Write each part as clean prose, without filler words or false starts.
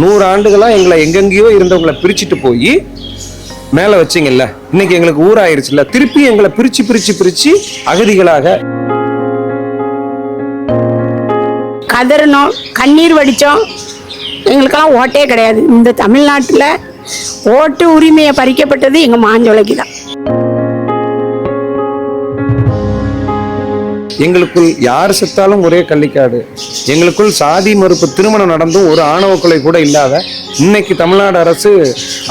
100 ஆண்டுகளாக எங்களை எங்கெங்கேயோ இருந்தவங்களை பிரிச்சுட்டு போய் மேலே வச்சிங்கல்ல, இன்னைக்கு எங்களுக்கு ஊராயிருச்சுல்ல, திருப்பி எங்களை பிரிச்சு பிரிச்சு பிரிச்சு அகதிகளாக கதறணும், கண்ணீர் வடித்தோம். எங்களுக்கெல்லாம் ஓட்டே கிடையாது. இந்த தமிழ்நாட்டில் ஓட்டு உரிமையை பறிக்கப்பட்டது எங்கள் மாஞ்சோலைக்கு தான். எங்களுக்குள் யார் செத்தாலும் ஒரே கள்ளிக்காடு, எங்களுக்குள் சாதி மறுப்பு திருமணம் நடந்தும் ஒரு ஆணவ கொலை கூட இல்லாத இன்னைக்கு தமிழ்நாடு அரசு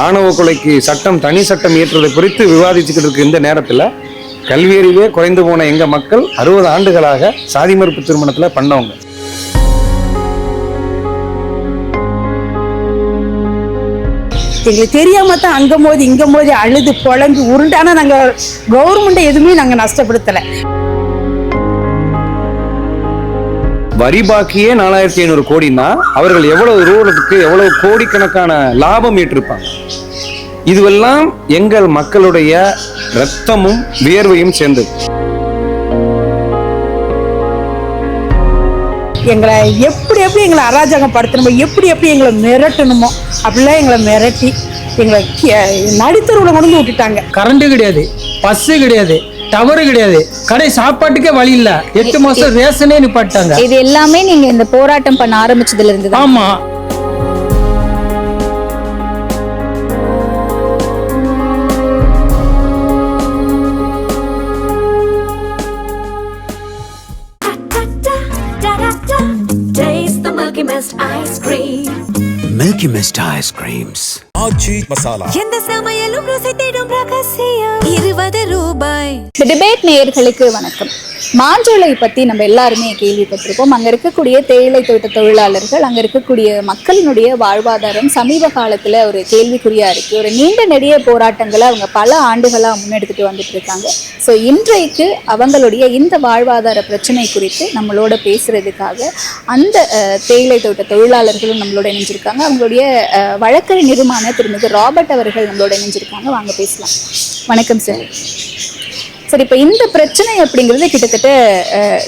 ஆணவ கொலைக்கு தனி சட்டம் இயற்றுவதை குறித்து விவாதிச்சுக்கிட்டு இருக்கு. இந்த நேரத்தில் கல்வியறிவே குறைந்து போன எங்க மக்கள் 60 ஆண்டுகளாக சாதி மறுப்பு திருமணத்துல பண்ணவங்க. எங்களுக்கு தெரியாம தான் அங்க மோதி இங்க மோதி அழுது பொழந்து உருண்டானா நாங்க கவர்மெண்ட் எதுவுமே நாங்க நஷ்டப்படுத்தலை. வரி பாக்கியே 4500 கோடினா அவர்கள் எவ்வளவு ரூபாய்க்கு எவ்வளவு கோடிக்கணக்கான லாபம் ஈட்டிருப்பாங்க. இதுவெல்லாம் எங்கள் மக்களுடைய ரத்தமும் வியர்வையும் சேர்ந்தது. எங்களை எப்படி எங்களை அராஜகம் படுத்தணுமோ, எப்படி எங்களை மிரட்டணுமோ அப்படிலாம் எங்களை மிரட்டி எங்களை நடுத்தருவில் கொண்டு விட்டுட்டாங்க. கரண்ட் கிடையாது, பஸ்ஸு கிடையாது, டவரு கிடையாது, கடை சாப்பாட்டுக்கே வழி இல்ல. 8 மாசம் ரேஷனே நிப்பாட்டாங்க. இது எல்லாமே நீங்க இந்த போராட்டம் பண்ண ஆரம்பிச்சதுல இருந்து தான். ஆமா. Milky Mist ice creams. ஆச்சி மசாலா. எந்த சமையலும் ருசி தேடும் ரகசியம். 20 ரூபாய். டிபேட் நேயர்களுக்கு வணக்கம். மாஞ்சோலை பத்தி நம்ம எல்லாருமே கேள்விப்பட்டிருப்போம். அங்க இருக்கக்கூடிய தேயிலை தோட்ட தொழிலாளர்கள், அங்க இருக்கக்கூடிய மக்களினுடைய வாழ்வாதாரம் சமீப காலத்துல ஒரு கேள்விக்குறியா இருக்கு. ஒரு நீண்ட நெடிய போராட்டங்களை அவங்க பல ஆண்டுகளா முன்னெடுத்துட்டு வந்துட்டு இருக்காங்க. ஸோ இன்றைக்கு அவங்களுடைய இந்த வாழ்வாதார பிரச்சனை குறித்து நம்மளோட பேசுறதுக்காக அந்த தேயிலை தோட்ட தொழிலாளர்களும் நம்மளோட இணைஞ்சிருக்காங்க. அவங்களுடைய வழக்கறிஞருமான திருமிகு ராபர்ட் அவர்கள் நம்மளோட இணைஞ்சிருக்காங்க. வாங்க பேசலாம். வணக்கம் சார். சரி, இப்போ இந்த பிரச்சனை அப்படிங்கிறது கிட்டத்தட்ட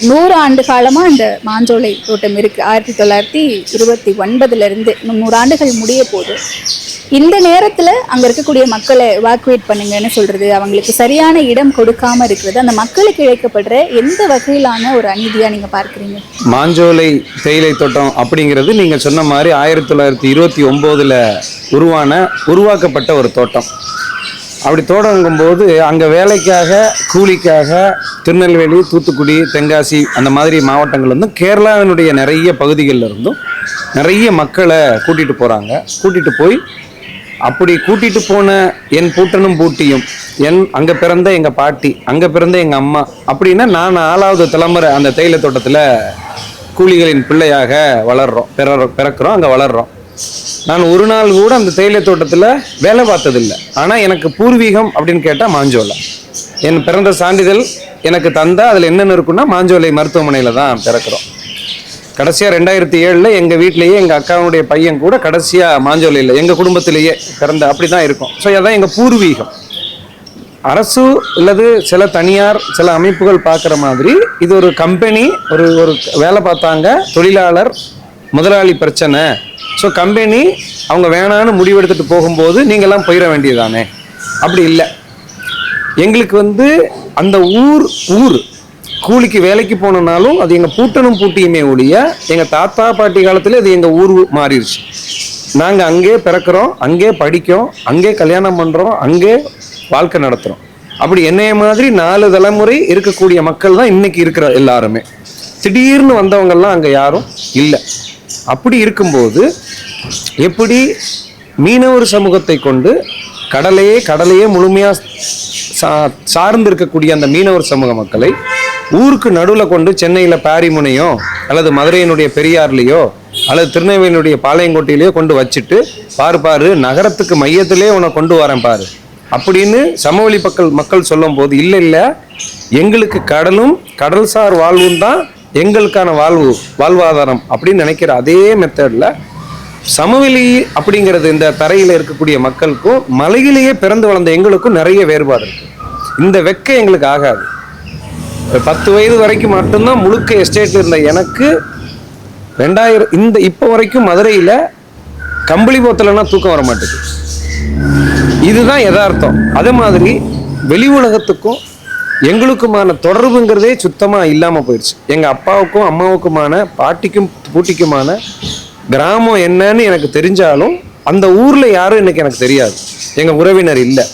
100 ஆண்டு காலமாக இந்த மாஞ்சோலை தோட்டம் இருக்குது. 1929 இன்னும் 100 ஆண்டுகள் முடிய போது. இந்த நேரத்தில் அங்கே இருக்கக்கூடிய மக்களை எவாக்குவேட் பண்ணுங்கன்னு சொல்கிறது, அவங்களுக்கு சரியான இடம் கொடுக்காம இருக்கிறது, அந்த மக்களுக்கு இழைக்கப்படுற எந்த வகையிலான ஒரு அநீதியாக நீங்கள் பார்க்குறீங்க? மாஞ்சோலை தேயிலை தோட்டம் அப்படிங்கிறது நீங்கள் சொன்ன மாதிரி 1929 உருவாக்கப்பட்ட ஒரு தோட்டம். அப்படி தொடங்கும்போது அங்கே வேலைக்காக கூலிக்காக திருநெல்வேலி, தூத்துக்குடி, தென்காசி அந்த மாதிரி மாவட்டங்கள்லேருந்தும் கேரளாவினுடைய நிறைய பகுதிகளில் இருந்தும் நிறைய மக்களை கூட்டிகிட்டு போகிறாங்க. கூட்டிகிட்டு போய் அப்படி கூட்டிகிட்டு போன என் பூட்டனும் பூட்டியும், அங்கே பிறந்த எங்கள் பாட்டி, அங்கே பிறந்த எங்கள் அம்மா, அப்படின்னா நான் 4வது தலைமுறை அந்த தேயிலை தோட்டத்தில் கூலிகளின் பிள்ளையாக பிறக்கிறோம், அங்கே வளர்கிறோம். நான் ஒரு நாள் கூட அந்த தேயிலை தோட்டத்தில் வேலை பார்த்ததில்லை. ஆனால் எனக்கு பூர்வீகம் அப்படின்னு கேட்டால் மாஞ்சோலை. என் பிறந்த சான்றிதழ் எனக்கு தந்தால் அதில் என்னென்ன இருக்குன்னா மாஞ்சோலை மருத்துவமனையில் தான் பிறக்கிறோம். கடைசியாக 2007 எங்கள் வீட்டிலேயே எங்கள் அக்காவுடைய பையன் கூட கடைசியாக மாஞ்சோலையில் எங்கள் குடும்பத்திலேயே பிறந்த அப்படி தான் இருக்கும். ஸோ அதான் எங்கள் பூர்வீகம். அரசு அல்லது சில தனியார் சில அமைப்புகள் பார்க்குற மாதிரி இது ஒரு கம்பெனி, ஒரு வேலை பார்த்தாங்க, தொழிலாளர் முதலாளி பிரச்சனை. ஸோ கம்பெனி அவங்க வேணான்னு முடிவெடுத்துட்டு போகும்போது நீங்கள்லாம் போயிட வேண்டியதானே, அப்படி இல்லை. எங்களுக்கு அந்த ஊர் கூலிக்கு வேலைக்கு போனனாலும் அது எங்கள் பூட்டனும் பூட்டியுமே ஒழிய எங்கள் தாத்தா பாட்டி காலத்தில் அது எங்கள் ஊர் மாறிடுச்சு. நாங்கள் அங்கே பிறக்கிறோம், அங்கே படிக்கிறோம், அங்கே கல்யாணம் பண்ணுறோம், அங்கே வாழ்க்கை நடத்துகிறோம். அப்படி என்னைய மாதிரி 4 தலைமுறை இருக்கக்கூடிய மக்கள் தான் இன்னைக்கு இருக்கிற எல்லாருமே. திடீர்னு வந்தவங்கெல்லாம் அங்கே யாரும் இல்லை. அப்படி இருக்கும்போது எப்படி மீனவர் சமூகத்தை கொண்டு கடலையே முழுமையாக சார்ந்து இருக்கக்கூடிய அந்த மீனவர் சமூக மக்களை ஊருக்கு நடுவில் கொண்டு சென்னையில் பாரிமுனையோ அல்லது மதுரையினுடைய பெரியார்லேயோ அல்லது திருநெல்வேலியினுடைய பாளையங்கோட்டையிலையோ கொண்டு வச்சுட்டு பாரு நகரத்துக்கு மையத்திலே உன்னை கொண்டு வரேன் பாரு அப்படின்னு சமவெளி மக்கள் சொல்லும் போது இல்லை, எங்களுக்கு கடலும் கடல்சார் வாழ்வும் தான் எங்களுக்கான வாழ்வாதாரம் அப்படின்னு நினைக்கிற அதே மெத்தடில் சமவெளி அப்படிங்கிறது இந்த தரையில் இருக்கக்கூடிய மக்களுக்கும் மலையிலேயே பிறந்து வளர்ந்த எங்களுக்கும் நிறைய வேறுபாடு இருக்கு. இந்த வெக்க எங்களுக்கு ஆகாது. 10 வயது வரைக்கும் மட்டும்தான் முழுக்க எஸ்டேட்ல இருந்த எனக்கு 2000 இப்போ வரைக்கும் மதுரையில் கம்பளி போத்தலைன்னா தூக்கம் வர மாட்டேங்குது. இதுதான் யதார்த்தம். அதே மாதிரி வெளி உலகத்துக்கும் எங்களுக்குமான தொடர்புங்கிறதே சுத்தமாக இல்லாமல் போயிடுச்சு. எங்கள் அப்பாவுக்கும் அம்மாவுக்குமான பாட்டிக்கும் பூட்டிக்குமான கிராமம் என்னன்னு எனக்கு தெரிஞ்சாலும் அந்த ஊரில் யாரும் இன்னைக்கு எனக்கு தெரியாது, எங்கள் உறவினர் இல்லை.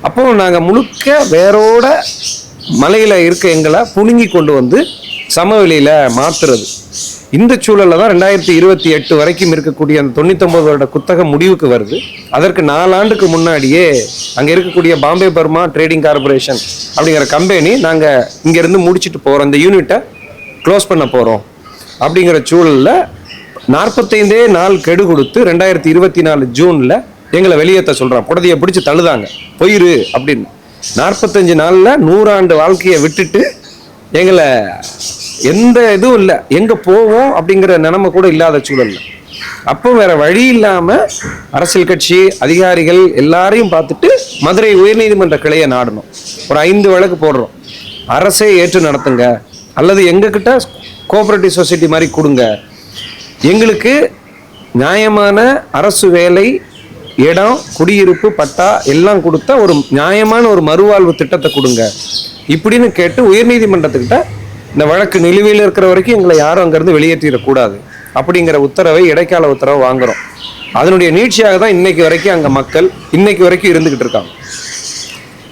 அப்போ நாங்கள் முழுக்க வேரோட மலையில் இருக்க எங்களை புடுங்கி கொண்டு வந்து சமவெளியில் மாற்றுறது. இந்த சூழலில் தான் 2028 வரைக்கும் இருக்கக்கூடிய அந்த 99 வருட குத்தகை முடிவுக்கு வருது. அதற்கு 4 ஆண்டுக்கு முன்னாடியே அங்கே இருக்கக்கூடிய பாம்பே பர்மா ட்ரேடிங் கார்பரேஷன் அப்படிங்கிற கம்பெனி நாங்கள் இங்கேருந்து முடிச்சுட்டு போகிறோம், இந்த யூனிட்டை க்ளோஸ் பண்ண போகிறோம் அப்படிங்கிற சூழலில் 45 நாள் கெடு கொடுத்து 2024 ஜூனில் எங்களை வெளியேற்ற சொல்கிறோம். புடதையை பிடிச்சி தள்ளுதாங்க, போயிரு அப்படின்னு. 45 நாளில் 100 ஆண்டு வாழ்க்கையை விட்டுட்டு எங்களை எந்த இதுவும் இல்லை, எங்கே போவோம் அப்படிங்கிற நிலைமை கூட இல்லாத சூழல்ல. அப்போ வேற வழி இல்லாமல் அரசியல் கட்சி அதிகாரிகள் எல்லாரையும் பார்த்துட்டு மதுரை உயர்நீதிமன்ற கிளையை நாடணும். ஒரு 5 வழக்கு போடுறோம். அரசே ஏற்று நடத்துங்க, அல்லது எங்ககிட்ட கோஆபரேட்டிவ் சொசைட்டி மாதிரி கொடுங்க, எங்களுக்கு நியாயமான அரசு வேலை, இடம், குடியிருப்பு, பட்டா எல்லாம் கொடுத்தா ஒரு நியாயமான ஒரு மறுவாழ்வு திட்டத்தை கொடுங்க இப்படின்னு கேட்டு உயர்நீதிமன்றத்துக்கிட்ட இந்த வழக்கு நிலுவையில் இருக்கிற வரைக்கும் எங்களை யாரும் அங்கேருந்து வெளியேற்றிடக்கூடாது அப்படிங்கிற உத்தரவை, இடைக்கால உத்தரவை வாங்குறோம். அதனுடைய நீட்சியாக தான் இன்னைக்கு வரைக்கும் அங்கே மக்கள் இன்னைக்கு வரைக்கும் இருந்துகிட்டு இருக்காங்க.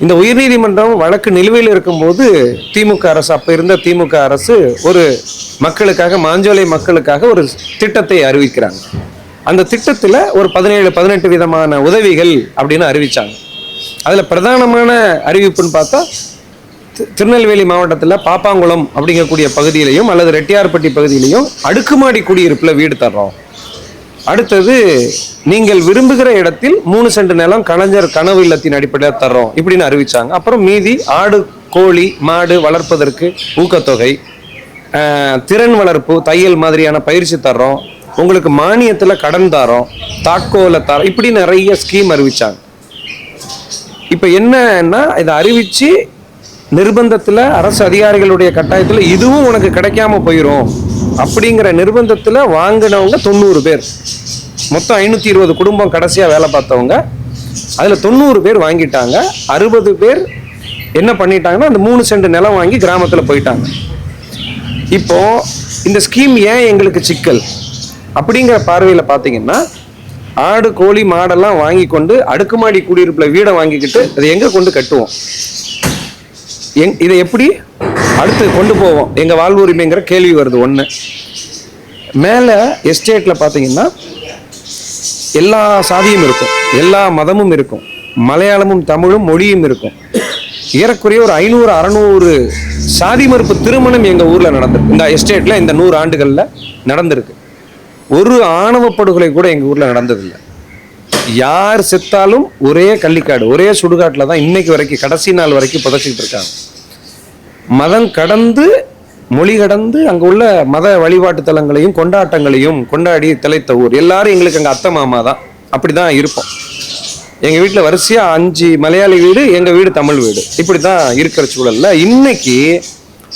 இந்த உயர்நீதிமன்றம் வழக்கு நிலுவையில் இருக்கும்போது திமுக அரசு, அப்போ இருந்த திமுக அரசு ஒரு மக்களுக்காக, மாஞ்சோலை மக்களுக்காக ஒரு திட்டத்தை அறிவிக்கிறாங்க. அந்த திட்டத்தில் ஒரு 17-18 விதமான உதவிகள் அப்படின்னு அறிவிச்சாங்க. அதில் பிரதானமான அறிவிப்புன்னு பார்த்தா திருநெல்வேலி மாவட்டத்தில் பாப்பாங்குளம் அப்படிங்கக்கூடிய பகுதியிலையும் அல்லது ரெட்டியார்பட்டி பகுதியிலையும் அடுக்குமாடி குடியிருப்பில் வீடு தர்றோம். அடுத்தது, நீங்கள் விரும்புகிற இடத்தில் 3 சென்ட் நிலம் கலைஞர் கனவு இல்லத்தின் அடிப்படையில் தர்றோம் இப்படின்னு அறிவிச்சாங்க. அப்புறம் மீதி ஆடு, கோழி, மாடு வளர்ப்பதற்கு ஊக்கத்தொகை, திறன் வளர்ப்பு, தையல் மாதிரியான பயிற்சி தர்றோம், உங்களுக்கு மானியத்தில் கடன் தரோம், தாட்கோல தரோம், இப்படி நிறைய ஸ்கீம் அறிவிச்சாங்க. இப்போ என்னன்னா, இதை அறிவிச்சு நிர்பந்தத்தில், அரசு அதிகாரிகளுடைய கட்டாயத்தில் இதுவும் உனக்கு கிடைக்காம போயிடும் அப்படிங்கிற நிர்பந்தத்தில் வாங்கினவங்க 90 பேர். மொத்தம் 520 குடும்பம் கடைசியாக வேலை பார்த்தவங்க. அதில் 90 பேர் வாங்கிட்டாங்க. 60 பேர் என்ன பண்ணிட்டாங்கன்னா அந்த 3 சென்ட் நிலம் வாங்கி கிராமத்தில் போயிட்டாங்க. இப்போ இந்த ஸ்கீம் ஏன் எங்களுக்கு சிக்கல் அப்படிங்கிற பார்வையில் பார்த்தீங்கன்னா, ஆடு, கோழி, மாடெல்லாம் வாங்கி கொண்டு அடுக்குமாடி குடியிருப்பில் வீடை வாங்கிக்கிட்டு அதை எங்கே கொண்டு கட்டுவோம், இதை எப்படி அடுத்து கொண்டு போவோம், எங்கள் வாழ்வு உரிமைங்கிற கேள்வி வருது. ஒன்று, மேலே எஸ்டேட்டில் பார்த்தீங்கன்னா எல்லா சாதியும் இருக்கும், எல்லா மதமும் இருக்கும், மலையாளமும் தமிழும் மொழியும் இருக்கும். ஏறக்குறைய ஒரு 500-600 சாதி மறுப்பு திருமணம் எங்கள் ஊரில் நடந்திருக்கு. இந்த எஸ்டேட்டில் இந்த 100 ஆண்டுகளில் நடந்திருக்கு. ஒரு ஆணவ படுகொலை கூட எங்கள் ஊரில் நடந்ததில்லை. யார் செத்தாலும் ஒரே கள்ளிக்காடு, ஒரே சுடுகாட்டில் தான் இன்னைக்கு வரைக்கும், கடைசி நாள் வரைக்கும் புதைச்சிக்கிட்டு இருக்காங்க. மதம் கடந்து, மொழி கடந்து அங்கே உள்ள மத வழிபாட்டு தலங்களையும் கொண்டாட்டங்களையும் கொண்டாடி திளைத்த ஊர். எல்லாரும் எங்களுக்கு அங்கே அத்தை மாமா தான், அப்படி தான் இருப்போம். எங்கள் வீட்டில் வரிசையாக 5 மலையாளி வீடு, எங்கள் வீடு தமிழ் வீடு, இப்படி தான் இருக்கிற சூழலில் இன்னைக்கு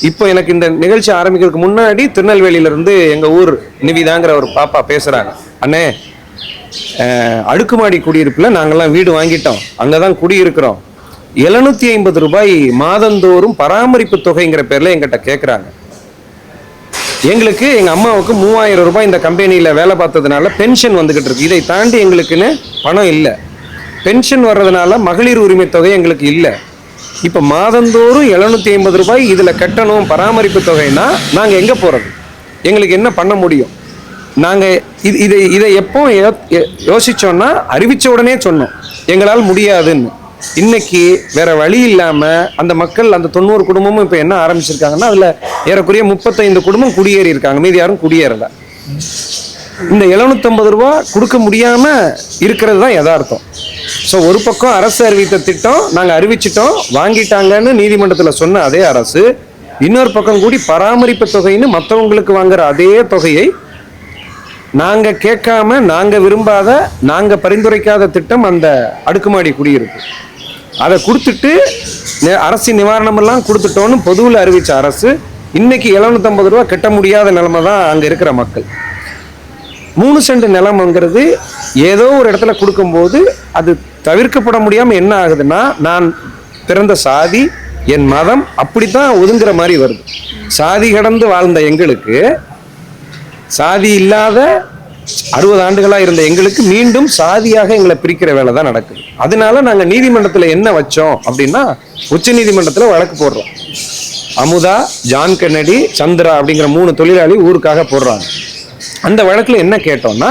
இப்போ எனக்கு இந்த நிகழ்ச்சி ஆரம்பிக்கிறதுக்கு முன்னாடி திருநெல்வேலியிலேருந்து எங்கள் ஊர் நிவிதாங்கிற ஒரு பாப்பா பேசுகிறாங்க. அண்ணே, அடுக்குமாடி குடியிருப்பில் நாங்கள்லாம் வீடு வாங்கிட்டோம், அங்கே தான் குடியிருக்கிறோம், 750 ரூபாய் மாதந்தோறும் பராமரிப்பு தொகைங்கிற பேரில் எங்கிட்ட கேட்குறாங்க. எங்களுக்கு, எங்கள் அம்மாவுக்கு 3000 ரூபாய் இந்த கம்பெனியில் வேலை பார்த்ததுனால பென்ஷன் வந்துக்கிட்டு இருக்கு. இதை தாண்டி எங்களுக்குன்னு பணம் இல்லை. பென்ஷன் வர்றதுனால மகளிர் உரிமை தொகை எங்களுக்கு இல்லை. இப்போ மாதந்தோறும் 750 ரூபாய் இதில் கட்டணும் பராமரிப்பு தொகைன்னா நாங்கள் எங்கே போகிறது, எங்களுக்கு என்ன பண்ண முடியும்? நாங்கள் இதை எப்போ யோசித்தோன்னா அறிவித்த உடனே சொன்னோம் எங்களால் முடியாதுன்னு. இன்னைக்கு வேற வழி இல்லாமல் அந்த மக்கள், அந்த 90 குடும்பமும் இப்போ என்ன ஆரம்பிச்சிருக்காங்கன்னா, அதில் ஏறக்குறைய 35 குடும்பம் குடியேறி இருக்காங்க, மீதி யாரும் குடியேறல. இந்த 750 ரூபா கொடுக்க முடியாமல் இருக்கிறது தான் யதார்த்தம். ஸோ ஒரு பக்கம் அரசு அறிவித்த திட்டம் நாங்கள் அறிவிச்சிட்டோம், வாங்கிட்டாங்கன்னு நீதிமன்றத்தில் சொன்ன அதே அரசு, இன்னொரு பக்கம் கூடி பராமரிப்பு தொகைன்னு மற்றவங்களுக்கு வாங்குற அதே தொகையை நாங்கள் கேட்காம, நாங்கள் விரும்பாத, நாங்கள் பரிந்துரைக்காத திட்டம் அந்த அடுக்குமாடி குடியிருப்பு, அதை கொடுத்துட்டு அரசு நிவாரணமெல்லாம் கொடுத்துட்டோன்னு பொதுவில் அறிவித்த அரசு இன்னைக்கு 750 ரூபா கட்ட முடியாத நிலைமை தான் அங்கே இருக்கிற மக்கள். 3 சென்ட் நிலம்ங்கிறது ஏதோ ஒரு இடத்துல கொடுக்கும்போது அது தவிர்க்கப்பட முடியாமல் என்ன ஆகுதுன்னா, நான் பிறந்த சாதி, என் மதம் அப்படித்தான் ஒதுங்குற மாதிரி வருது. சாதி கடந்து வாழ்ந்த எங்களுக்கு, சாதி இல்லாத 60 ஆண்டுகளாக இருந்த எங்களுக்கு மீண்டும் சாதியாக எங்களை பிரிக்கிற வேலை தான் நடக்குது. அதனால நாங்கள் நீதிமன்றத்தில் என்ன வச்சோம் அப்படின்னா, உச்ச நீதிமன்றத்தில் வழக்கு போடுறோம். அமுதா, ஜான் கென்னடி, சந்திரா அப்படிங்கிற 3 தொழிலாளி ஊருக்காக போடுறாங்க. அந்த வழக்கில் என்ன கேட்டோம்னா,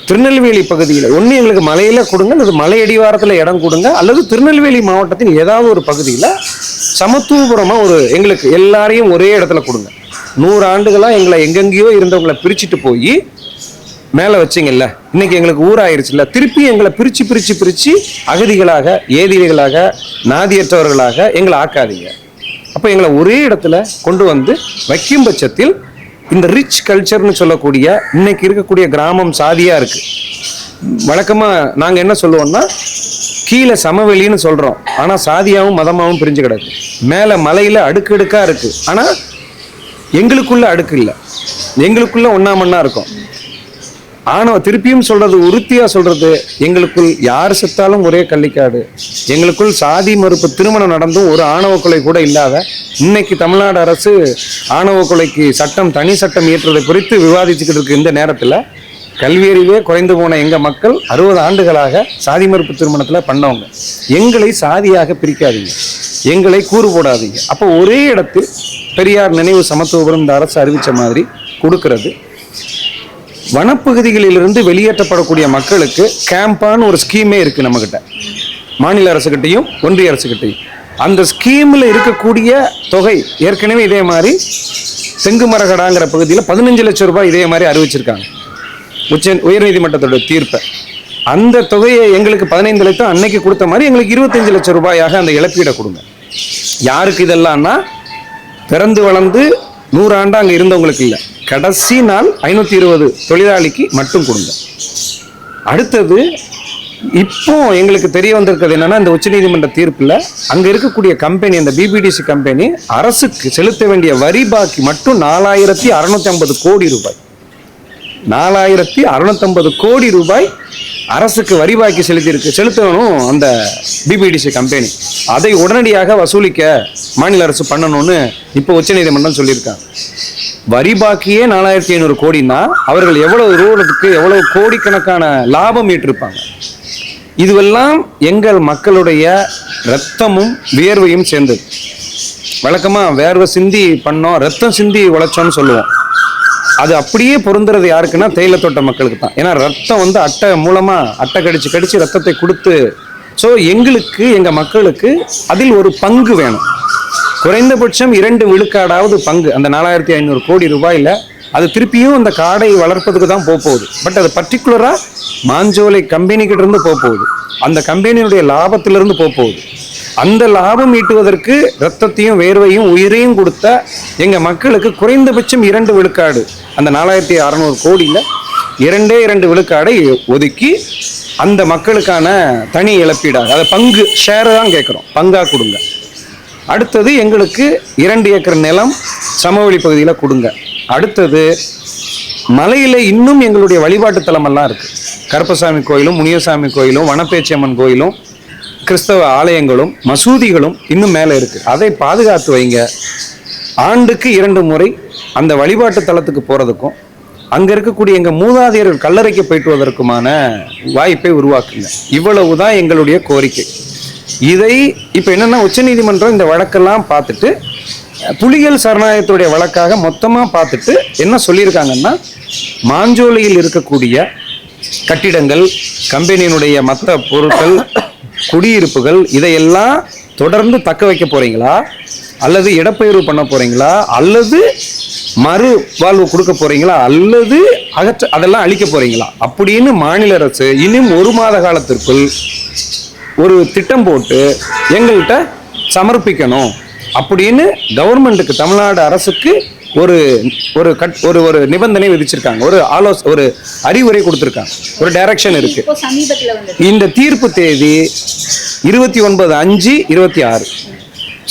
திருநெல்வேலி பகுதியில் ஒன்று எங்களுக்கு மலையில் கொடுங்க, அல்லது மலை அடிவாரத்தில் இடம் கொடுங்க, அல்லது திருநெல்வேலி மாவட்டத்தின் ஏதாவது ஒரு பகுதியில் சமத்துவபுரமாக எங்களுக்கு எல்லாரையும் ஒரே இடத்துல கொடுங்க. 100 ஆண்டுகளாக எங்களை எங்கெங்கேயோ இருந்தவங்களை பிரிச்சுட்டு போய் மேலே வச்சிங்கல்ல, இன்னைக்கு எங்களுக்கு ஊராயிருச்சுல்ல, திருப்பி எங்களை பிரித்து அகதிகளாக, ஏதிலிகளாக, நாதியற்றவர்களாக எங்களை ஆக்காதீங்க. அப்போ எங்களை ஒரே இடத்துல கொண்டு வந்து வைக்கும் பட்சத்தில் இந்த ரிச் கல்ச்சர்னு சொல்லக்கூடிய இன்னைக்கு இருக்கக்கூடிய கிராமம் சாதியாக இருக்குது. வழக்கமாக நாங்கள் என்ன சொல்லுவோம்னா, கீழே சமவெளின்னு சொல்கிறோம், ஆனால் சாதியாகவும் மதமாகவும் பிரிஞ்சு கிடக்கு. மேலே மலையில் அடுக்கடுக்காக இருக்குது, ஆனால் எங்களுக்குள்ள அடுக்கு இல்லை, எங்களுக்குள்ள ஒன்றா மண்ணா இருக்கும். ஆனால் திருப்பியும் சொல்றது, உறுதியாக சொல்றது, எங்களுக்குள் யார் செத்தாலும் ஒரே கள்ளிக்காடு, எங்களுக்குள் சாதி மறுப்பு திருமணம் நடந்தும் ஒரு ஆணவ கொலை கூட இல்லாத, இன்னைக்கு தமிழ்நாடு அரசு ஆணவ கொலைக்கு சட்டம், தனி சட்டம் இயற்றுவதை குறித்து விவாதிச்சுக்கிட்டு இருக்கு. இந்த நேரத்தில் கல்வியறிவே குறைந்து போன எங்கள் மக்கள் 60 ஆண்டுகளாக சாதி மறுப்பு திருமணத்தில் பண்ணவங்க. எங்களை சாதியாக பிரிக்காதீங்க, எங்களை கூறு போடாதீங்க. அப்போ ஒரே இடத்தில் பெரியார் நினைவு சமத்துவபுரம் இந்த அரசு அறிவித்த மாதிரி கொடுக்கறது. வனப்பகுதிகளிலிருந்து வெளியேற்றப்படக்கூடிய மக்களுக்கு கேம்பான்னு ஒரு ஸ்கீமே இருக்குது நம்மக்கிட்ட, மாநில அரசுகிட்டையும் ஒன்றிய அரசுகிட்டையும். அந்த ஸ்கீமில் இருக்கக்கூடிய தொகை ஏற்கனவே இதே மாதிரி தெங்குமரகடாங்கிற பகுதியில் 15 லட்சம் ரூபாய் இதே மாதிரி அறிவிச்சிருக்காங்க உயர்நீதிமன்றத்தோட தீர்ப்பை. அந்த தொகையை எங்களுக்கு 15 லட்சம் அன்னைக்கு கொடுத்த மாதிரி எங்களுக்கு 25 லட்சம் ரூபாயாக அந்த இழப்பீடை கொடுங்க. யாருக்கு இதெல்லாம்னா, பிறந்து வளர்ந்து 100 ஆண்டு அங்கே இருந்தவங்களுக்கு இல்லை, கடைசி நாள் 520 தொழிலாளிக்கு மட்டும் கொடுங்க. அடுத்தது இப்போ எங்களுக்கு தெரிய வந்திருக்கிறது என்னன்னா, இந்த உச்சநீதிமன்ற தீர்ப்பில் அங்கே இருக்கக்கூடிய கம்பெனி, அந்த பிபிடிசி கம்பெனி அரசுக்கு செலுத்த வேண்டிய வரி பாக்கி மட்டும் 4650 கோடி ரூபாய். 4650 கோடி ரூபாய் அரசுக்கு வரி பாக்கி செலுத்தணும் அந்த பிபிடிசி கம்பெனி. அதை உடனடியாக வசூலிக்க மாநில அரசு பண்ணணும்னு இப்போ உச்சநீதிமன்றம் சொல்லியிருக்காங்க. வரி பாக்கியே 4500 கோடினா அவர்கள் எவ்வளவு கோடிக்கணக்கான லாபம் ஈட்டிருப்பாங்க. இதுவெல்லாம் எங்கள் மக்களுடைய ரத்தமும் வியர்வையும் சேர்ந்தது. வழக்கமாக வேர்வை சிந்தி பண்ணோம், ரத்தம் சிந்தி உழைச்சோன்னு சொல்லுவோம். அது அப்படியே பொருந்துறது யாருக்குன்னா, தேயிலை தோட்ட மக்களுக்கு தான். ஏன்னா ரத்தம் அட்டை மூலமாக அட்டை கடிச்சு ரத்தத்தை கொடுத்து, ஸோ எங்களுக்கு, எங்கள் மக்களுக்கு அதில் ஒரு பங்கு வேணும். குறைந்தபட்சம் 2 விழுக்காடாவது பங்கு. அந்த 4500 கோடி ரூபாயில் அது திருப்பியும் அந்த காடை வளர்ப்பதுக்கு தான் போகுது. பட் அது பர்டிகுலராக மாஞ்சோலை கம்பெனிக்கிட்ட இருந்து போகுது, அந்த கம்பெனியுடைய லாபத்திலிருந்து போகுது. அந்த லாபம் ஈட்டுவதற்கு ரத்தத்தையும் வேர்வையும் உயிரையும் கொடுத்த எங்கள் மக்களுக்கு குறைந்தபட்சம் 2 விழுக்காடு, அந்த 4600 கோடியில் 2 விழுக்காடை ஒதுக்கி அந்த மக்களுக்கான தனி இழப்பீடாக, அதை பங்கு ஷேரை தான் கேட்குறோம், பங்காக கொடுங்க. அடுத்தது எங்களுக்கு 2 ஏக்கர் நிலம் சமவெளி பகுதியில் கொடுங்க. அடுத்தது மலையில் இன்னும் எங்களுடைய வழிபாட்டு தலமெல்லாம் இருக்குது. கருப்பசாமி கோயிலும், முனியசாமி கோயிலும், வனப்பேச்சியம்மன் கோயிலும், கிறிஸ்தவ ஆலயங்களும், மசூதிகளும் இன்னும் மேலே இருக்குது. அதை பாதுகாத்து வைங்க. ஆண்டுக்கு 2 முறை அந்த வழிபாட்டு தலத்துக்கு போகிறதுக்கும், அங்கே இருக்கக்கூடிய எங்கள் மூதாதையர்கள் கல்லறைக்கு போயிட்டு வருவதற்குமான வாய்ப்பை உருவாக்குங்க. இவ்வளவுதான் எங்களுடைய கோரிக்கை. இதை இப்போ என்னென்னா, உச்சநீதிமன்றம் இந்த வழக்கெல்லாம் பார்த்துட்டு, புலிகள் சரணாலயத்துடைய வழக்காக மொத்தமாக பார்த்துட்டு என்ன சொல்லியிருக்காங்கன்னா, மாஞ்சோலையில் இருக்கக்கூடிய கட்டிடங்கள், கம்பெனியினுடைய மற்ற பொருட்கள், குடியிருப்புகள், இதையெல்லாம் தொடர்ந்து தக்க வைக்க போறீங்களா, அல்லது இடப்பெயர்வு பண்ண போறீங்களா, அல்லது மறு வாழ்வு கொடுக்க போறீங்களா, அல்லது அதெல்லாம் அழிக்க போறீங்களா அப்படின்னு மாநில அரசு இன்னும் 1 மாத காலத்திற்குள் ஒரு திட்டம் போட்டு எங்கள்கிட்ட சமர்ப்பிக்கணும் அப்படின்னு கவர்மெண்ட்டுக்கு, தமிழ்நாடு அரசுக்கு ஒரு ஒரு நிபந்தனை விதிச்சிருக்காங்க, ஒரு அறிவுரை கொடுத்துருக்காங்க, ஒரு டைரக்ஷன் இருக்கு. இந்த தீர்ப்பு தேதி 29/5/26.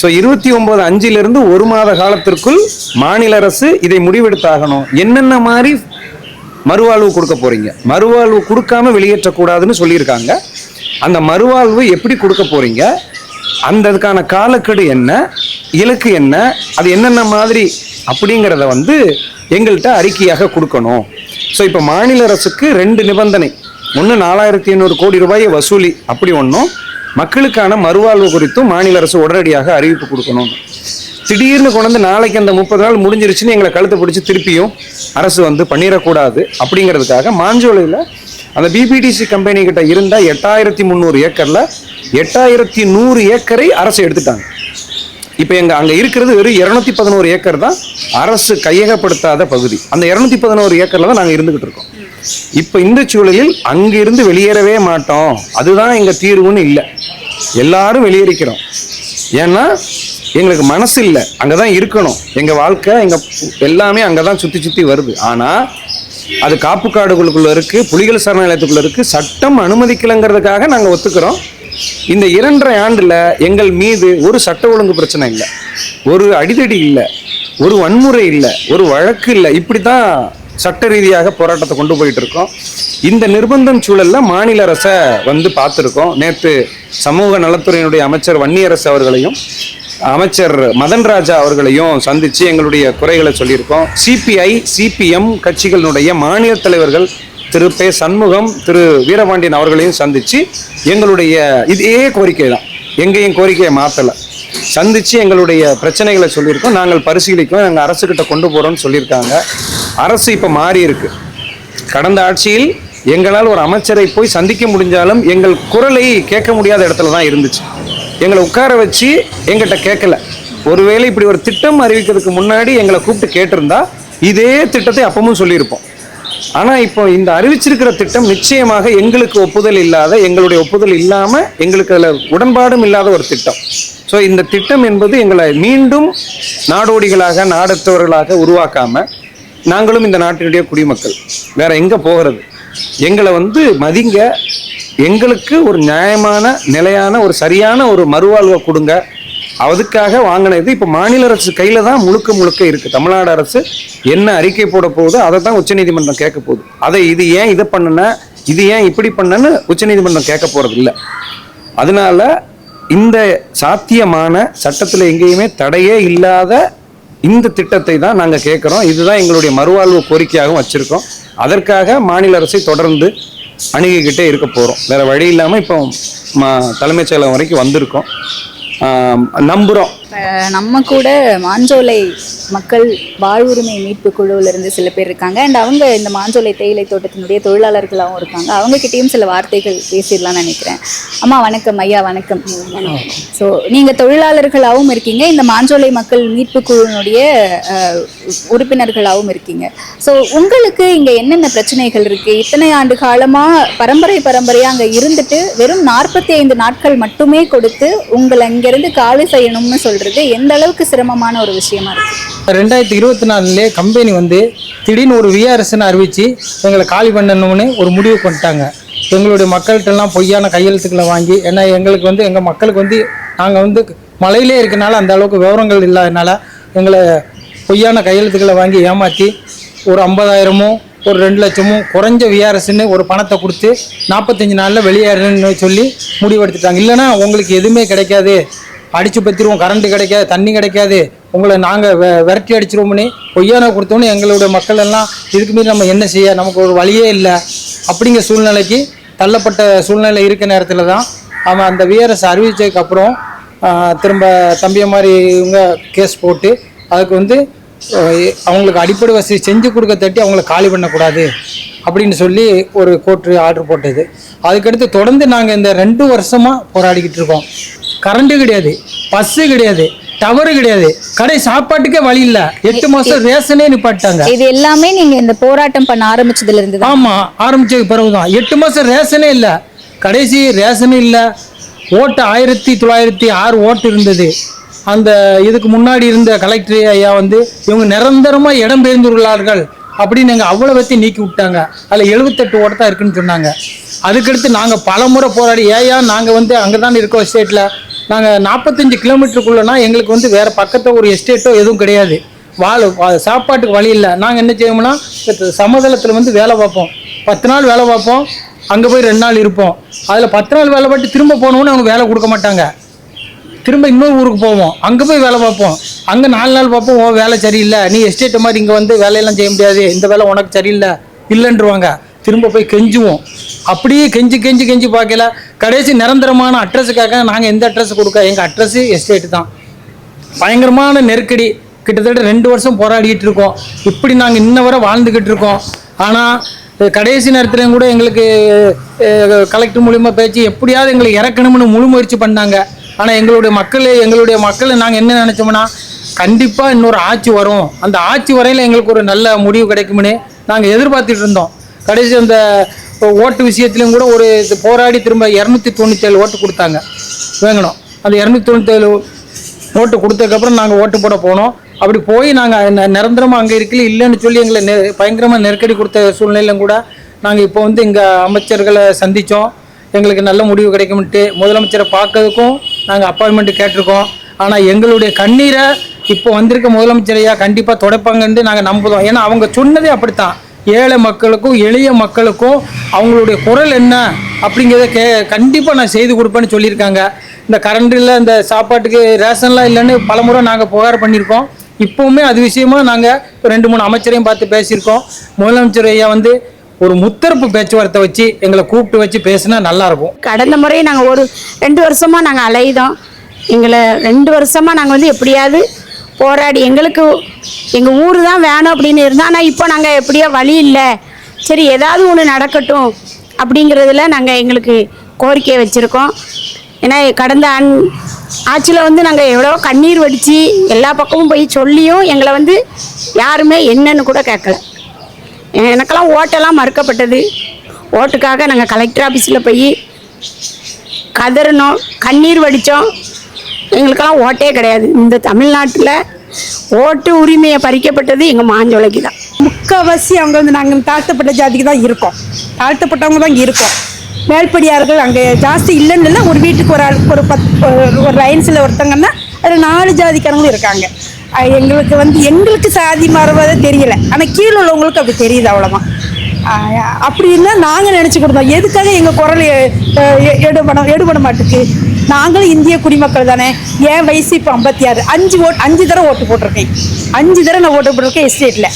ஸோ 29/5 1 மாத காலத்திற்குள் மாநில அரசு இதை முடிவெடுத்தாகணும். என்னென்ன மாதிரி மறுவாழ்வு கொடுக்க போறீங்க. மறுவாழ்வு கொடுக்காம வெளியேற்றக்கூடாதுன்னு சொல்லியிருக்காங்க. அந்த மறுவாழ்வு எப்படி கொடுக்க போறீங்க, அந்த அதுக்கான காலக்கெடு என்ன, இலக்கு என்ன, அது என்னென்ன மாதிரி அப்படிங்கிறத வந்து எங்கள்கிட்ட அறிக்கையாக கொடுக்கணும். ஸோ இப்போ மாநில அரசுக்கு 2 நிபந்தனை. ஒன்று 4500 கோடி ரூபாயை வசூலி, அப்படி ஒன்றும் மக்களுக்கான மறுவாழ்வு குறித்தும் மாநில அரசு உடனடியாக அறிவிப்பு கொடுக்கணும். திடீர்னு கொண்டு வந்து நாளைக்கு அந்த 30 நாள் முடிஞ்சிருச்சுன்னு எங்களை கழுத்தை பிடிச்சி திருப்பியும் அரசு வந்து பண்ணிடக்கூடாது அப்படிங்கிறதுக்காக மாஞ்சோலையில் அந்த பிபிடிசி கம்பெனி கிட்ட இருந்த 8300 ஏக்கரில் 8100 ஏக்கரை அரசு எடுத்துட்டாங்க. இப்போ அங்கே இருக்கிறது வெறும் 211 ஏக்கர் தான் அரசு கையகப்படுத்தாத பகுதி. அந்த 211 ஏக்கரில் தான் நாங்கள் இருந்துகிட்டு இருக்கோம். இப்போ இந்த சூழலில் அங்கிருந்து வெளியேறவே மாட்டோம், அதுதான் எங்கள் தீர்வுன்னு இல்லை. எல்லாரும் வெளியேறிக்கிறோம். ஏன்னா எங்களுக்கு மனசு இல்லை, அங்கே தான் இருக்கணும். எங்கள் வாழ்க்கை, எங்கள் எல்லாமே அங்கே தான் சுற்றி வருது. ஆனால் அது காப்பு காடுகளுக்குள்ள இருக்கு, புலிகள் சரணாலயத்துக்குள்ள இருக்கு, சட்டம் அனுமதிக்கலைங்கிறதுக்காக நாங்கள் ஒத்துக்கிறோம். இந்த 2.5 ஆண்டுல எங்கள் மீது ஒரு சட்ட ஒழுங்கு பிரச்சனை இல்லை, ஒரு அடிதடி இல்லை, ஒரு வன்முறை இல்லை, ஒரு வழக்கு இல்லை. இப்படி தான் சட்ட ரீதியாக போராட்டத்தை கொண்டு போயிட்டு இருக்கோம். இந்த நிர்பந்தம் சூழல்ல மாநில அரசை வந்து பார்த்துருக்கோம். நேற்று சமூக நலத்துறையினுடைய அமைச்சர் வன்னியரசு அவர்களையும் அமைச்சர் மதன் ராஜா அவர்களையும் சந்தித்து எங்களுடைய குறைகளை சொல்லியிருக்கோம். சிபிஐ சிபிஎம் கட்சிகளுடைய மாநில தலைவர்கள் திரு பே சண்முகம், திரு வீரபாண்டியன் அவர்களையும் சந்தித்து எங்களுடைய இதே கோரிக்கை தான், எங்கேயும் கோரிக்கையை மாற்றலை, சந்தித்து எங்களுடைய பிரச்சனைகளை சொல்லியிருக்கோம். நாங்கள் பரிசீலிக்கோம், நாங்கள் அரசுக்கிட்ட கொண்டு போகிறோம்னு சொல்லியிருக்காங்க. அரசு இப்போ மாறி இருக்கு. கடந்த ஆட்சியில் எங்களால் ஒரு அமைச்சரை போய் சந்திக்க முடிஞ்சாலும் எங்கள் குரலை கேட்க முடியாத இடத்துல தான் இருந்துச்சு. எங்களை உட்கார வச்சு எங்கிட்ட கேட்கல. ஒருவேளை இப்படி ஒரு திட்டம் அறிவிக்கிறதுக்கு முன்னாடி எங்களை கூப்பிட்டு கேட்டிருந்தா இதே திட்டத்தை அப்பவும் சொல்லியிருப்போம். ஆனால் இப்போ இந்த அறிவிச்சிருக்கிற திட்டம் நிச்சயமாக எங்களுக்கு ஒப்புதல் இல்லாத, எங்களுடைய ஒப்புதல் இல்லாமல் எங்களுக்கு அதில் உடன்பாடும் இல்லாத ஒரு திட்டம். ஸோ இந்த திட்டம் என்பது எங்களை மீண்டும் நாடோடிகளாக நாடற்றவர்களாக உருவாக்காமல், நாங்களும் இந்த நாட்டினுடைய குடிமக்கள், வேற எங்கே போகிறது, எங்களை வந்து மதிங்க, எங்களுக்கு ஒரு நியாயமான நிலையான ஒரு சரியான ஒரு மறுவாழ்வை கொடுங்க, அதுக்காக வாங்கினது. இப்போ மாநில அரசு கையில் தான் முழுக்க இருக்குது. தமிழ்நாடு அரசு என்ன அறிக்கை போட போகுதோ அதை தான் உச்சநீதிமன்றம் கேட்க போகுது. அதை இது ஏன் இதை பண்ணுன, இது ஏன் இப்படி பண்ணன்னு உச்சநீதிமன்றம் கேட்க போகிறது இல்லை. அதனால இந்த சாத்தியமான சட்டத்தில் எங்கேயுமே தடையே இல்லாத இந்த திட்டத்தை தான் நாங்கள் கேட்குறோம். இதுதான் எங்களுடைய மறுவாழ்வு கோரிக்கையாகவும் வச்சுருக்கோம். அதற்காக மாநில அரசை தொடர்ந்து அணுகிக்கிட்டே இருக்க போகிறோம். வேறு வழி இல்லாமல் இப்போ தலைமைச் செயலகம் வரைக்கும் வந்திருக்கோம். நம்புகிறோம். நம்ம கூட மாஞ்சோலை மக்கள் வாழ்வுரிமை மீட்பு குழுவில் இருந்து சில பேர் இருக்காங்க. அண்ட் அவங்க இந்த மாஞ்சோலை தேயிலை தோட்டத்தினுடைய தொழிலாளர்களாகவும் இருக்காங்க. அவங்ககிட்டயும் சில வார்த்தைகள் பேசிடலாம்னு நினைக்கிறேன். அம்மா வணக்கம். ஐயா வணக்கம். ஸோ நீங்கள் தொழிலாளர்களாகவும் இருக்கீங்க, இந்த மாஞ்சோலை மக்கள் மீட்பு குழுவினுடைய உறுப்பினர்களாகவும் இருக்கீங்க. ஸோ உங்களுக்கு இங்கே என்னென்ன பிரச்சனைகள் இருக்குது? இத்தனை ஆண்டு காலமாக பரம்பரையாக அங்கே இருந்துட்டு வெறும் 45 நாட்கள் மட்டுமே கொடுத்து உங்களை இங்கேருந்து காலி செய்யணும்னு சொல்கிறது எந்த அளவுக்கு சிரமமான ஒரு விஷயமா இருக்கு? 2024 கம்பெனி வந்து திடீர்னு ஒரு விஆர்எஸ்ன்னு அறிவிச்சு எங்களை காலி பண்ணணும்னு ஒரு முடிவு பண்ணிட்டாங்க. எங்களுடைய மக்கள்கிட்டலாம் பொய்யான கையெழுத்துக்களை வாங்கி, ஏன்னா எங்களுக்கு வந்து எங்கள் மக்களுக்கு வந்து நாங்கள் வந்து மலையிலே இருக்கனால அந்த அளவுக்கு விவரங்கள் இல்லாதனால எங்களை பொய்யான கையெழுத்துக்களை வாங்கி ஏமாற்றி ஒரு 50,000மோ ஒரு 2 லட்சமும் குறைஞ்ச விஆர்எஸ்ன்னு ஒரு பணத்தை கொடுத்து 45 நாளில் வெளியேறணும்னு சொல்லி முடிவெடுத்துட்டாங்க. இல்லைனா உங்களுக்கு எதுவுமே கிடைக்காது, அடித்து பற்றிடுவோம், கரண்ட்டு கிடைக்காது, தண்ணி கிடைக்காது, உங்களை நாங்கள் விரட்டி அடிச்சிருவோம்னு பொய்யான கொடுத்தோன்னு எங்களுடைய மக்கள் எல்லாம் இதுக்கு மீறி நம்ம என்ன செய்ய, நமக்கு ஒரு வழியே இல்லை அப்படிங்கிற சூழ்நிலைக்கு தள்ளப்பட்ட சூழ்நிலை இருக்க நேரத்தில் தான் அவன் அந்த விஆர்எஸ் அறிவித்ததுக்கப்புறம் திரும்ப தம்பிய மாதிரி இவங்க கேஸ் போட்டு அதுக்கு வந்து அவங்களுக்கு அடிப்படை வசதி செஞ்சு கொடுக்க தட்டி அவங்கள காலி பண்ணக்கூடாது அப்படின்னு சொல்லி ஒரு கோர்ட்டு ஆர்டர் போட்டது. அதுக்கடுத்து தொடர்ந்து நாங்கள் இந்த 2 வருஷமாக போராடிக்கிட்டு இருக்கோம். கரண்ட்டு கிடையாது, பஸ்ஸு கிடையாது, டவரு கிடையாது, கடை சாப்பாட்டுக்கே வழி இல்லை. 8 மாதம் ரேஷனே நிப்பாட்டாங்க. இது எல்லாமே நீங்கள் இந்த போராட்டம் பண்ண ஆரம்பிச்சதுல இருந்து? ஆமாம், ஆரம்பிச்சதுக்கு பிறகுதான். 8 மாதம் ரேஷனே இல்லை, கடைசி ரேஷனும் இல்லை. ஓட்டு 1906 ஓட்டு இருந்தது. அந்த இதுக்கு முன்னாடி இருந்த கலெக்டர் ஐயா வந்து இவங்க நிரந்தரமாக இடம்பெயர்ந்துள்ளார்கள் அப்படின்னு எங்கள் அவ்வளோ பற்றி நீக்கி விட்டாங்க. அதில் 78 ஓட்டு தான் இருக்குன்னு சொன்னாங்க. அதுக்கடுத்து நாங்கள் பல முறை போராடி, ஏயா நாங்கள் வந்து அங்கே தான் இருக்கோம் எஸ்டேட்டில், நாங்கள் 45 கிலோமீட்டருக்குள்ளனா எங்களுக்கு வந்து வேறு பக்கத்தில் ஒரு எஸ்டேட்டோ எதுவும் கிடையாது, சாப்பாட்டுக்கு வழி இல்லை. நாங்கள் என்ன செய்வோம்னா சமதளத்தில் வந்து வேலை பார்ப்போம். 10 நாள் வேலை பார்ப்போம், அங்கே போய் 2 நாள் இருப்போம். அதில் 10 நாள் வேலை பார்த்து திரும்ப போனோன்னு அவங்க வேலை கொடுக்க மாட்டாங்க. திரும்ப இன்னொரு ஊருக்கு போவோம், அங்கே போய் வேலை பார்ப்போம். அங்கே 4 நாள் பார்ப்போம், ஓ வேலை சரியில்லை, நீ எஸ்டேட் மாதிரி இங்கே வந்து வேலையெல்லாம் செய்ய முடியாது, இந்த வேலை உனக்கு சரியில்லை இல்லைன்றவாங்க. திரும்ப போய் கெஞ்சுவோம். அப்படியே கெஞ்சி கெஞ்சி கெஞ்சி பார்க்கல, கடைசி நிரந்தரமான அட்ரஸுக்காக நாங்கள் எந்த அட்ரஸ் கொடுக்க, எங்கள் அட்ரஸு எஸ்டேட்டு தான். பயங்கரமான நெருக்கடி, கிட்டத்தட்ட 2 வருஷம் போராடிக்கிட்டு இருக்கோம். இப்படி நாங்கள் இன்ன வரை வாழ்ந்துக்கிட்டு இருக்கோம். ஆனால் கடைசி நேரத்துலையும் கூட எங்களுக்கு கலெக்டர் மூலிமா பேச்சு எப்படியாவது எங்களை இறக்கணும்னு முழு முயற்சி பண்ணாங்க. ஆனால் எங்களுடைய மக்கள் நாங்கள் என்ன நினச்சோம்னா, கண்டிப்பாக இன்னொரு ஆட்சி வரும், அந்த ஆட்சி வரையில் எங்களுக்கு ஒரு நல்ல முடிவு கிடைக்கும்னு நாங்கள் எதிர்பார்த்துட்டு இருந்தோம். கடைசி அந்த ஓட்டு விஷயத்துலையும் கூட ஒரு போராடி திரும்ப 297 ஓட்டு கொடுத்தாங்க வேங்கணும். அந்த 297 ஓட்டு கொடுத்ததுக்கப்புறம் நாங்கள் ஓட்டு போட போனோம். அப்படி போய் நாங்கள் நிரந்தரமாக அங்கே இருக்கல இல்லைன்னு சொல்லி எங்களை பயங்கரமாக நெருக்கடி கொடுத்த சூழ்நிலையிலும் கூட நாங்கள் இப்போ வந்து இங்கே அமைச்சர்களை சந்தித்தோம். எங்களுக்கு நல்ல முடிவு கிடைக்கும்ட்டு முதலமைச்சரை பார்க்கறதுக்கும் நாங்கள் அப்பாயின்மெண்ட் கேட்டிருக்கோம். ஆனால் எங்களுடைய கண்ணீரை இப்போ வந்திருக்க முதலமைச்சரையா கண்டிப்பாக துடைப்பாங்கன்னு நாங்கள் நம்புதோம். ஏன்னா அவங்க சொன்னதே அப்படித்தான், ஏழை மக்களுக்கும் எளிய மக்களுக்கும் அவங்களுடைய குரல் என்ன அப்படிங்கிறத கண்டிப்பாக நான் செய்து கொடுப்பேன்னு சொல்லியிருக்காங்க. இந்த கரண்டில் இந்த சாப்பாட்டுக்கு ரேஷன்லாம் இல்லைன்னு பலமுறை நாங்கள் புகார் பண்ணியிருக்கோம். இப்போவுமே அது விஷயமா நாங்கள் 2-3 அமைச்சரையும் பார்த்து பேசியிருக்கோம். முதலமைச்சர் ஐயா வந்து ஒரு முத்தரப்பு பேச்சுவார்த்தை வச்சு எங்களை கூப்பிட்டு வச்சு பேசினா நல்லாயிருக்கும். கடந்த முறை நாங்கள் ஒரு 2 வருஷமாக நாங்கள் அலையுதோம். எங்களை 2 வருஷமாக நாங்கள் வந்து எப்படியாவது போராடி எங்களுக்கு எங்கள் ஊர் தான் வேணும் அப்படின்னு இருந்தால், ஆனால் இப்போ நாங்கள் எப்படியோ வழி இல்லை, சரி ஏதாவது ஒன்று நடக்கட்டும் அப்படிங்கிறதுல நாங்கள் எங்களுக்கு கோரிக்கையை வச்சுருக்கோம். ஏன்னா கடந்த ஆட்சியில் வந்து நாங்கள் எவ்வளோ கண்ணீர் வடித்து எல்லா பக்கமும் போய் சொல்லியும் எங்களை வந்து யாருமே என்னன்னு கூட கேட்கல. எனக்கெல்லாம் ஓட்டெல்லாம் மறுக்கப்பட்டது. ஓட்டுக்காக நாங்கள் கலெக்டர் ஆஃபீஸில் போய் கதறினோம், கண்ணீர் வடித்தோம். எங்களுக்கெல்லாம் ஓட்டே கிடையாது. இந்த தமிழ்நாட்டில் ஓட்டு உரிமையை பறிக்கப்பட்டது எங்கள் மாஞ்சோலைக்கு தான். முக்கால்வாசி அவங்க வந்து நாங்கள் தாழ்த்தப்பட்ட ஜாதிக்கு தான் இருக்கோம், தாழ்த்தப்பட்டவங்க தான் இருக்கோம். மேல்படியார்கள் அங்கே ஜாஸ்தி இல்லைன்னு இல்லை, ஒரு வீட்டுக்கு ஒரு ஆள் ஒரு லைன்ஸில் ஒருத்தங்கன்னா அதில் 4 ஜாதிக்காரங்களும் இருக்காங்க. எங்களுக்கு வந்து எங்களுக்கு சாதி மாறுவதே தெரியல, ஆனால் கீழே உள்ளவங்களுக்கு அப்படி தெரியுது, அவ்வளோதான். அப்படி இருந்தால் நாங்கள் நினச்சிக்கிட்டோம் எதுக்காக எங்கள் குரல் எடுபட மாட்டுக்கு. நாங்களும் இந்திய குடிமக்கள் தானே. என் வயசு இப்போ 56, 5 தடவை ஓட்டு போட்டிருக்கேன். 5 தடவை நான் ஓட்டு போட்டிருக்கேன் எஸ்டேட்டில்.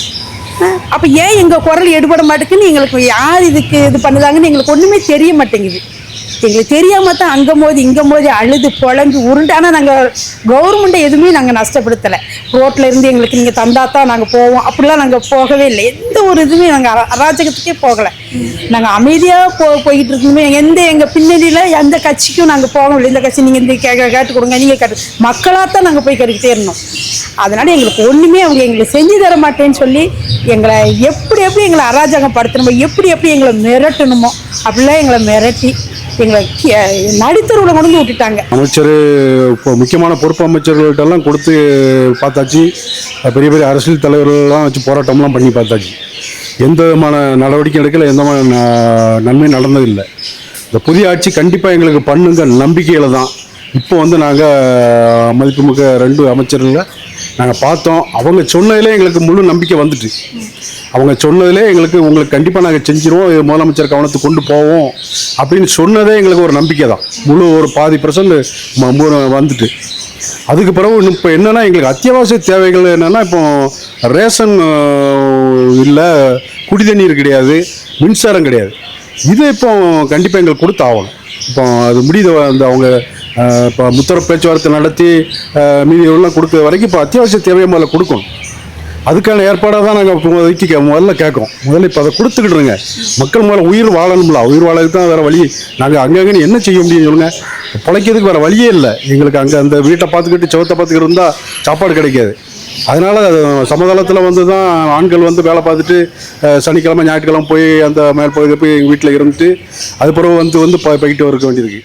அப்போ ஏன் எங்கள் குரல் எடுபட மாட்டேங்குன்னு எங்களுக்கு யார் இதுக்கு இது பண்ணுதாங்கன்னு எங்களுக்கு ஒன்றுமே தெரிய மாட்டேங்குது. எங்களுக்கு தெரியாமல் தான் அங்கே மோதி இங்கே மோதி அழுது புலம்பி உருண்டு. ஆனால் நாங்கள் கவர்மெண்ட்டை எதுவுமே நாங்கள் நஷ்டப்படுத்தலை. ரோட்டில் இருந்து எங்களுக்கு நீங்கள் தந்தா தான் நாங்கள் போவோம், அப்படிலாம் நாங்கள் போகவே இல்லை. எந்த ஒரு இதுவுமே நாங்கள் அராஜகத்துக்கே போகலை. நாங்கள் அமைதியாக போய்கிட்டு இருக்கோமே. எங்கள் பின்னணியில் எந்த கட்சிக்கும் நாங்கள் போகவில்லை. இந்த கட்சி நீங்கள் இந்த கேட்டு கொடுங்க, நீங்கள் கேட்டு மக்களாக தான் நாங்கள் போய் கேட்டுக்கிட்டே இருந்தோம். அதனால் எங்களுக்கு ஒன்றுமே அவங்க எங்களுக்கு செஞ்சு தர மாட்டேன்னு சொல்லி எங்களை எப்படி எங்களை அராஜகம் படுத்தணுமோ, எப்படி எங்களை மிரட்டணுமோ அப்படிலாம் எங்களை மிரட்டி எங்களை நடுத்தருவில் கொண்டு வந்து விட்டுட்டாங்க. அமைச்சர் இப்போ முக்கியமான பொறுப்பு அமைச்சர்கள்ட்டெல்லாம் கொடுத்து பார்த்தாச்சு, பெரிய பெரிய அரசியல் தலைவர்கள்லாம் வச்சு போராட்டம்லாம் பண்ணி பார்த்தாச்சு. எந்த விதமான நடவடிக்கை எடுக்கல, எந்த விதமான நன்மை நடந்ததில்லை. இந்த புதிய ஆட்சி கண்டிப்பாக எங்களுக்கு பண்ணுங்க நம்பிக்கையில் தான். இப்போ வந்து நாங்கள் மதிப்புமிக்க 2 அமைச்சர்களை நாங்கள் பார்த்தோம். அவங்க சொன்னதிலே எங்களுக்கு முழு நம்பிக்கை வந்துட்டு. அவங்க சொன்னதிலே உங்களுக்கு கண்டிப்பாக நாங்கள் செஞ்சிருவோம், முதலமைச்சர் கவனத்துக்கு கொண்டு போவோம் அப்படின்னு சொன்னதே எங்களுக்கு ஒரு நம்பிக்கை தான். முழு ஒரு 50% வந்துட்டு. அதுக்கு பிறகு இப்போ என்னென்னா எங்களுக்கு அத்தியாவசிய தேவைகள் என்னென்னா, இப்போ ரேஷன் இல்லை, குடி தண்ணீர் கிடையாது, மின்சாரம் கிடையாது. இது இப்போ கண்டிப்பாக எங்களுக்கு கொடுத்து ஆகணும். இப்போ அது முடியுது. அந்த அவங்க இப்போ முத்தர பேச்சுவார்த்தை நடத்தி மீதி எல்லாம் கொடுக்குற வரைக்கும் இப்போ அத்தியாவசிய தேவையை முதல்ல கொடுக்கணும். அதுக்கான ஏற்பாடாக தான் நாங்கள் இப்போ முதல்ல கேட்குறோம். முதல்ல இப்போ அதை கொடுத்துக்கிட்டுருங்க. மக்கள் முதல்ல உயிர் வாழணும்ல, உயிர் வாழறதுக்கு தான் வேறு வழி. நாங்கள் அங்கங்கே என்ன செய்ய முடியும் சொல்லுங்கள். பிழைக்கிறதுக்கு வேறு வழியே இல்லை எங்களுக்கு. அங்கே அந்த வீட்டை பார்த்துக்கிட்டு செவத்தை பார்த்துக்கிட்டு இருந்தால் சாப்பாடு கிடைக்காது. அதனால் சமதளத்தில் வந்து தான் ஆண்கள் வந்து வேலை பார்த்துட்டு சனிக்கிழமை ஞாயிற்றுக்கிழமை போய் அந்த மேல் பகுதியில் போய் எங்கள் வீட்டில் இருந்துட்டு அது பிறகு வந்து போய்கிட்டு இருக்க வேண்டியிருக்கு.